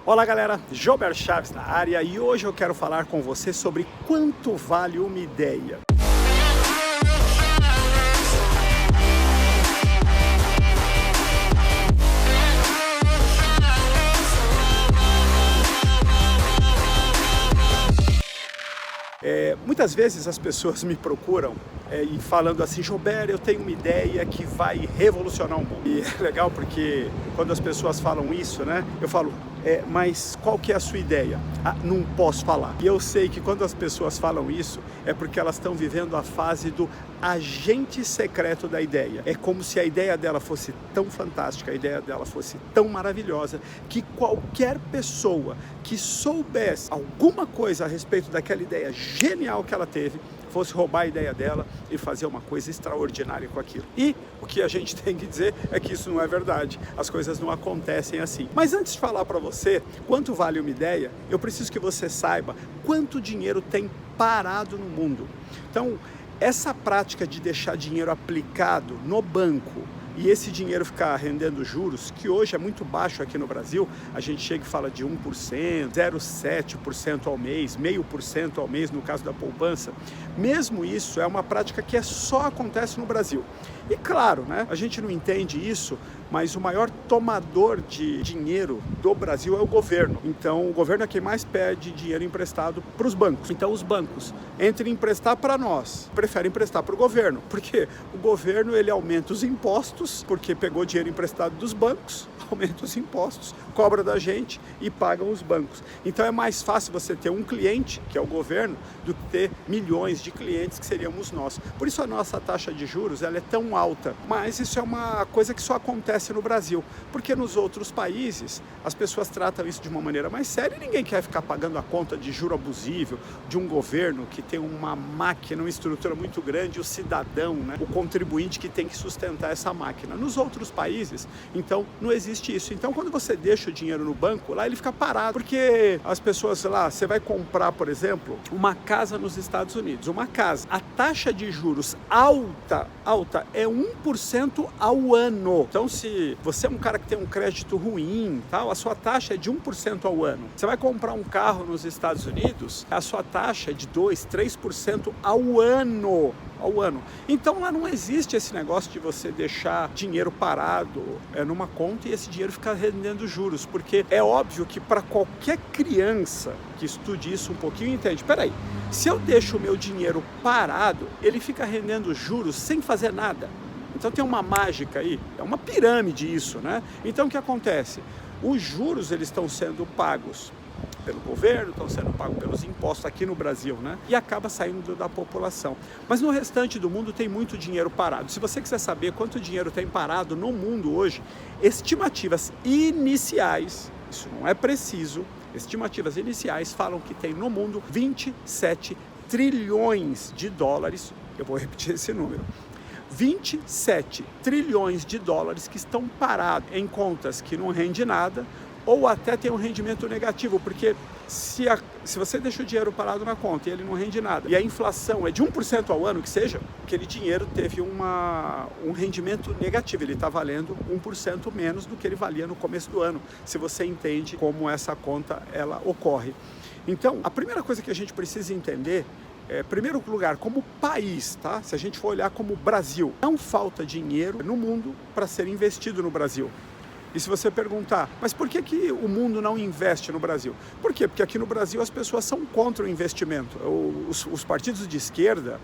Olá galera, Jober Chaves na área e hoje eu quero falar com você sobre quanto vale uma ideia. Muitas vezes as pessoas me procuram e falando assim, Jober, eu tenho uma ideia que vai revolucionar o mundo. E é legal porque quando as pessoas falam isso, né, eu falo, mas qual que é a sua ideia? Ah, não posso falar. E eu sei que quando as pessoas falam isso, é porque elas estão vivendo a fase do agente secreto da ideia. É como se a ideia dela fosse tão fantástica, a ideia dela fosse tão maravilhosa, que qualquer pessoa que soubesse alguma coisa a respeito daquela ideia genial que ela teve, fosse roubar a ideia dela e fazer uma coisa extraordinária com aquilo. E o que a gente tem que dizer é que isso não é verdade. As coisas não acontecem assim. Mas antes de falar para você quanto vale uma ideia, eu preciso que você saiba quanto dinheiro tem parado no mundo. Então, essa prática de deixar dinheiro aplicado no banco e esse dinheiro ficar rendendo juros, que hoje é muito baixo aqui no Brasil, a gente chega e fala de 1%, 0,7% ao mês, 0,5% ao mês no caso da poupança. Mesmo isso é uma prática que só acontece no Brasil. E claro, né, a gente não entende isso, mas o maior tomador de dinheiro do Brasil é o governo. Então, o governo é quem mais pede dinheiro emprestado para os bancos. Então, os bancos, entre emprestar para nós, preferem emprestar para o governo, porque o governo ele aumenta os impostos, porque pegou dinheiro emprestado dos bancos, aumenta os impostos, cobra da gente e pagam os bancos. Então, é mais fácil você ter um cliente, que é o governo, do que ter milhões de clientes, que seríamos nós. Por isso, a nossa taxa de juros ela é tão alta, mas isso é uma coisa que só acontece no Brasil, porque nos outros países as pessoas tratam isso de uma maneira mais séria e ninguém quer ficar pagando a conta de juro abusivo de um governo que tem uma máquina, uma estrutura muito grande, o cidadão, né, o contribuinte que tem que sustentar essa máquina. Nos outros países, então, não existe isso. Então, quando você deixa o dinheiro no banco, lá ele fica parado, porque as pessoas, lá, você vai comprar, por exemplo, uma casa nos Estados Unidos, uma casa, a taxa de juros alta é 1% ao ano. Então, se você é um cara que tem um crédito ruim, tal, a sua taxa é de 1% ao ano. Você vai comprar um carro nos Estados Unidos, a sua taxa é de 2%, 3% ao ano. Então lá não existe esse negócio de você deixar dinheiro parado numa conta e esse dinheiro ficar rendendo juros, porque é óbvio que para qualquer criança que estude isso um pouquinho entende, peraí, se eu deixo o meu dinheiro parado, ele fica rendendo juros sem fazer nada. Então tem uma mágica aí, é uma pirâmide isso, né? Então o que acontece? Os juros eles estão sendo pagos pelo governo, estão sendo pagos pelos impostos aqui no Brasil, né? E acaba saindo da população. Mas no restante do mundo tem muito dinheiro parado. Se você quiser saber quanto dinheiro tem parado no mundo hoje, estimativas iniciais, isso não é preciso, estimativas iniciais falam que tem no mundo 27 trilhões de dólares, eu vou repetir esse número, 27 trilhões de dólares que estão parados em contas que não rende nada, ou até tem um rendimento negativo, porque se você deixa o dinheiro parado na conta e ele não rende nada, e a inflação é de 1% ao ano, que seja, aquele dinheiro teve um rendimento negativo, ele está valendo 1% menos do que ele valia no começo do ano, se você entende como essa conta ela ocorre. Então, a primeira coisa que a gente precisa entender primeiro lugar, como país, tá? Se a gente for olhar como Brasil, não falta dinheiro no mundo para ser investido no Brasil. E se você perguntar, mas por que o mundo não investe no Brasil? Por quê? Porque aqui no Brasil as pessoas são contra o investimento. Os partidos de esquerda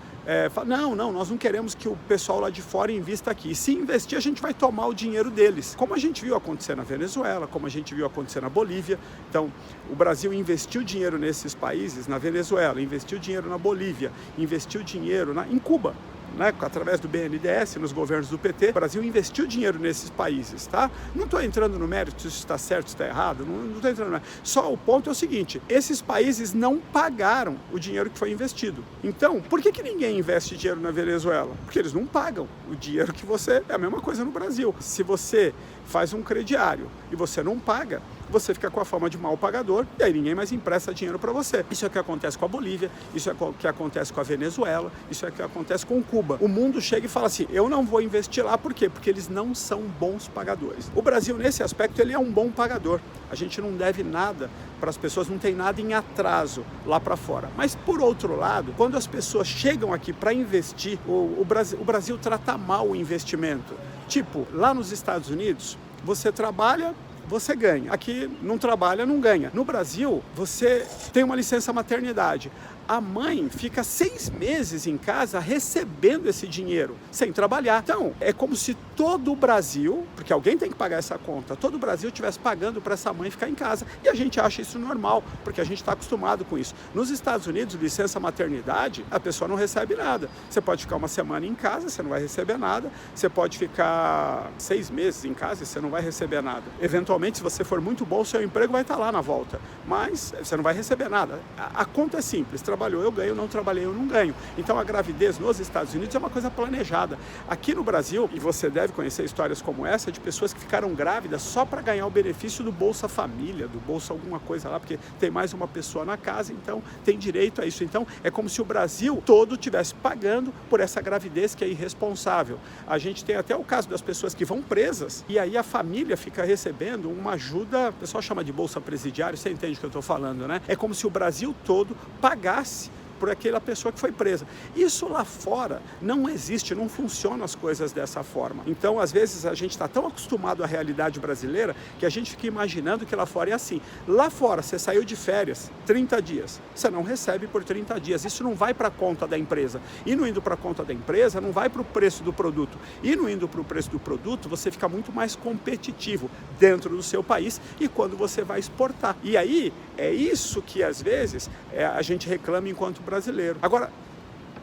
falam, não, nós não queremos que o pessoal lá de fora invista aqui. E se investir, a gente vai tomar o dinheiro deles. Como a gente viu acontecer na Venezuela, como a gente viu acontecer na Bolívia. Então, o Brasil investiu dinheiro nesses países, na Venezuela, investiu dinheiro na Bolívia, investiu dinheiro em Cuba. Né, através do BNDES, nos governos do PT, o Brasil investiu dinheiro nesses países, tá? Não estou entrando no mérito se isso está certo, se está errado, não estou entrando no mérito. Só o ponto é o seguinte, esses países não pagaram o dinheiro que foi investido. Então, por que ninguém investe dinheiro na Venezuela? Porque eles não pagam o dinheiro que você... É a mesma coisa no Brasil. Se você faz um crediário e você não paga, você fica com a fama de mal pagador e aí ninguém mais empresta dinheiro para você. Isso é o que acontece com a Bolívia, isso é o que acontece com a Venezuela, isso é o que acontece com Cuba. O mundo chega e fala assim, eu não vou investir lá, por quê? Porque eles não são bons pagadores. O Brasil, nesse aspecto, ele é um bom pagador. A gente não deve nada para as pessoas, não tem nada em atraso lá para fora. Mas, por outro lado, quando as pessoas chegam aqui para investir, o Brasil trata mal o investimento. Tipo, lá nos Estados Unidos, você trabalha, você ganha. Aqui não trabalha, não ganha. No Brasil, você tem uma licença maternidade. A mãe fica 6 meses em casa recebendo esse dinheiro, sem trabalhar. Então, é como se todo o Brasil, porque alguém tem que pagar essa conta, todo o Brasil estivesse pagando para essa mãe ficar em casa. E a gente acha isso normal, porque a gente está acostumado com isso. Nos Estados Unidos, licença maternidade, a pessoa não recebe nada. Você pode ficar uma semana em casa, você não vai receber nada. Você pode ficar 6 meses em casa e você não vai receber nada. Eventualmente, se você for muito bom, o seu emprego vai estar lá na volta. Mas você não vai receber nada. A conta é simples. Trabalhou, eu ganho, não trabalhei, eu não ganho. Então a gravidez nos Estados Unidos é uma coisa planejada. Aqui no Brasil, e você deve conhecer histórias como essa, de pessoas que ficaram grávidas só para ganhar o benefício do Bolsa Família, do Bolsa alguma coisa lá, porque tem mais uma pessoa na casa, então tem direito a isso. Então é como se o Brasil todo estivesse pagando por essa gravidez que é irresponsável. A gente tem até o caso das pessoas que vão presas e aí a família fica recebendo uma ajuda, o pessoal chama de Bolsa Presidiário, você entende o que eu estou falando, né? É como se o Brasil todo pagasse por aquela pessoa que foi presa. Isso lá fora não existe, não funcionam as coisas dessa forma. Então, às vezes, a gente está tão acostumado à realidade brasileira que a gente fica imaginando que lá fora é assim. Lá fora, você saiu de férias, 30 dias, você não recebe por 30 dias. Isso não vai para a conta da empresa. E não indo para a conta da empresa, não vai para o preço do produto. E não indo para o preço do produto, você fica muito mais competitivo dentro do seu país e quando você vai exportar. E aí, é isso que, às vezes, a gente reclama enquanto brasileiro. Agora,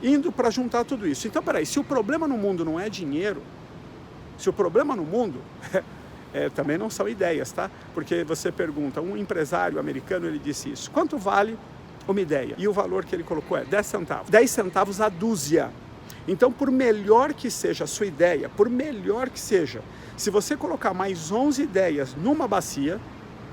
indo para juntar tudo isso. Então, peraí, se o problema no mundo não é dinheiro, se o problema no mundo também não são ideias, tá? Porque você pergunta, um empresário americano, ele disse isso, quanto vale uma ideia? E o valor que ele colocou é 10 centavos. 10 centavos a dúzia. Então, por melhor que seja a sua ideia, por melhor que seja, se você colocar mais 11 ideias numa bacia,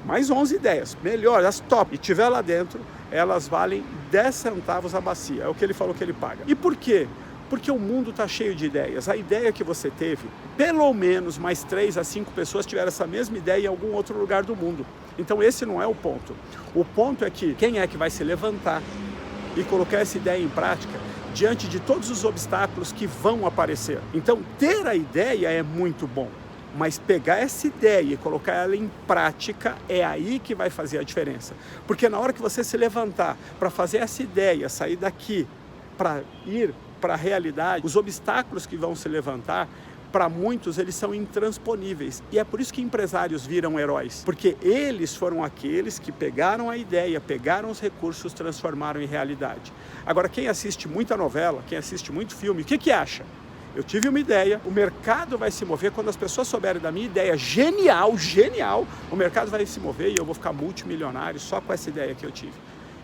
mais 11 ideias, melhor, as top, e tiver lá dentro, elas valem 10 centavos a bacia, é o que ele falou que ele paga. E por quê? Porque o mundo está cheio de ideias. A ideia que você teve, pelo menos mais 3 a 5 pessoas tiveram essa mesma ideia em algum outro lugar do mundo. Então esse não é o ponto. O ponto é que quem é que vai se levantar e colocar essa ideia em prática diante de todos os obstáculos que vão aparecer. Então ter a ideia é muito bom. Mas pegar essa ideia e colocar ela em prática é aí que vai fazer a diferença. Porque na hora que você se levantar para fazer essa ideia, sair daqui para ir para a realidade, os obstáculos que vão se levantar, para muitos eles são intransponíveis. E é por isso que empresários viram heróis. Porque eles foram aqueles que pegaram a ideia, pegaram os recursos, transformaram em realidade. Agora, quem assiste muita novela, quem assiste muito filme, o que acha? Eu tive uma ideia, o mercado vai se mover, quando as pessoas souberem da minha ideia genial, o mercado vai se mover e eu vou ficar multimilionário só com essa ideia que eu tive.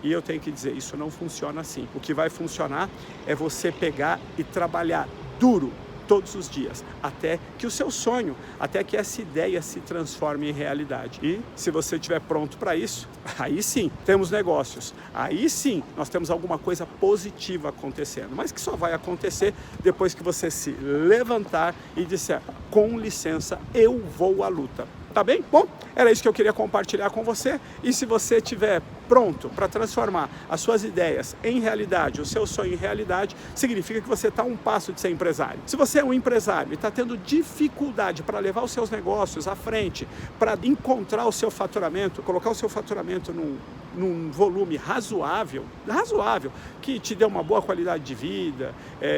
E eu tenho que dizer, isso não funciona assim. O que vai funcionar é você pegar e trabalhar duro todos os dias, até que o seu sonho, até que essa ideia se transforme em realidade. E se você estiver pronto para isso, aí sim, temos negócios. Aí sim, nós temos alguma coisa positiva acontecendo, mas que só vai acontecer depois que você se levantar e disser, com licença, eu vou à luta. Tá bem? Bom, era isso que eu queria compartilhar com você. E se você estiver pronto para transformar as suas ideias em realidade, o seu sonho em realidade, significa que você está a um passo de ser empresário. Se você é um empresário e está tendo dificuldade para levar os seus negócios à frente, para encontrar o seu faturamento, colocar o seu faturamento num volume razoável, que te dê uma boa qualidade de vida,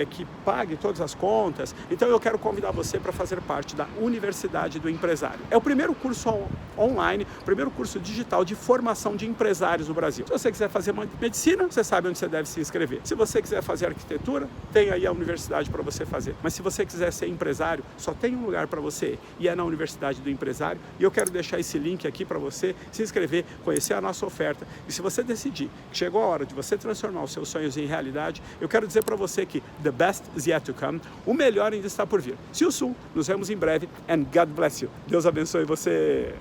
que pague todas as contas, então eu quero convidar você para fazer parte da Universidade do Empresário. É o primeiro primeiro curso online, o primeiro curso digital de formação de empresários no Brasil. Se você quiser fazer medicina, você sabe onde você deve se inscrever. Se você quiser fazer arquitetura, tem aí a universidade para você fazer. Mas se você quiser ser empresário, só tem um lugar para você ir, e é na Universidade do Empresário. E eu quero deixar esse link aqui para você se inscrever, conhecer a nossa oferta. E se você decidir que chegou a hora de você transformar os seus sonhos em realidade, eu quero dizer para você que the best is yet to come, o melhor ainda está por vir. See you soon, nos vemos em breve, and God bless you. Deus abençoe você.